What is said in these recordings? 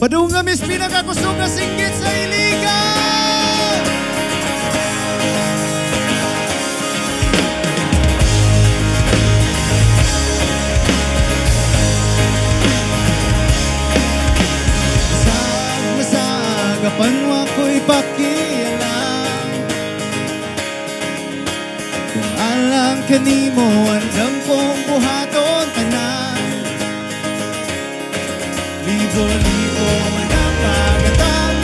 Padungamis pinakakusog na singgit sa Iligan! Masag, panwa ko'y pakialam. Kung alang kanimo, andam kong buhaton tanan. Libo-libo na pagatang,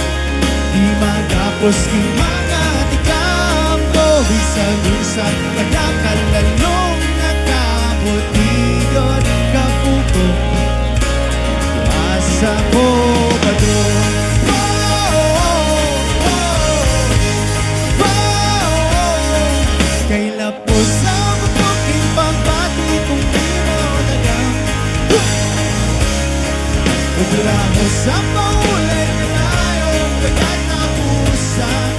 di magapos yung mga tikam ko. Bisag-usag, nagkakalalong nakabutigon kapuko. Asa ko ba doon? Kay Lapus Sa Bukog, pagbati kung di mo nagang. Wala mo sa paulit na tayong pagkatapusan.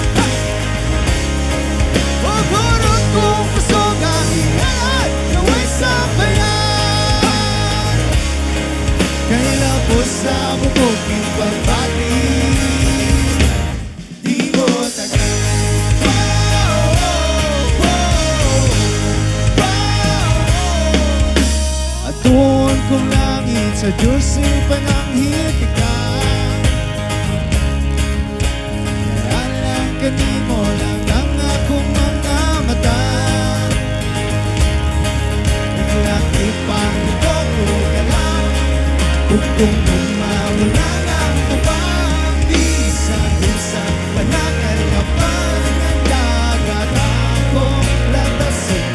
Pagurot kong pusog ang iyalat, naway sa bayan. Kay Lapus Sa Bukog, pagbati di mo tagal. Doon kong langit sa Diyos ay pananghit ka. Alang kanimo lang ang akong mga mata. Biglang ipangkot ko ka lang. Kung mawala lang ko bang bisag-usag, panakal ka pa ng dagat akong latasin.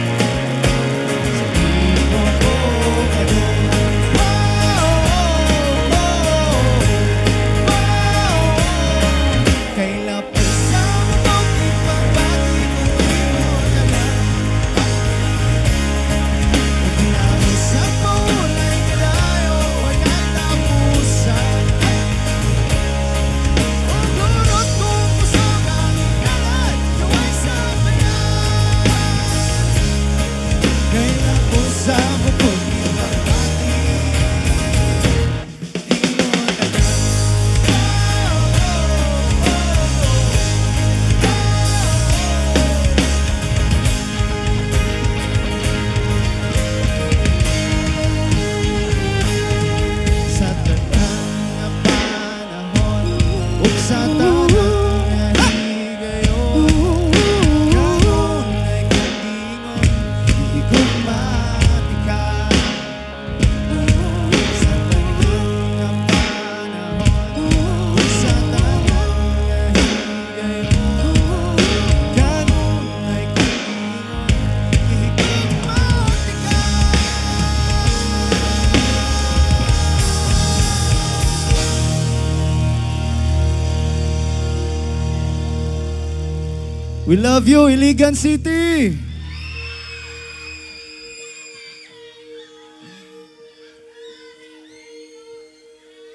We love you, Iligan City!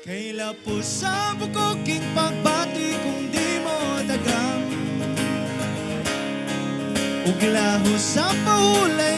Kay Lapus Sa Bukog, pagbati kung di mo dagang. Ug lahos sa paulay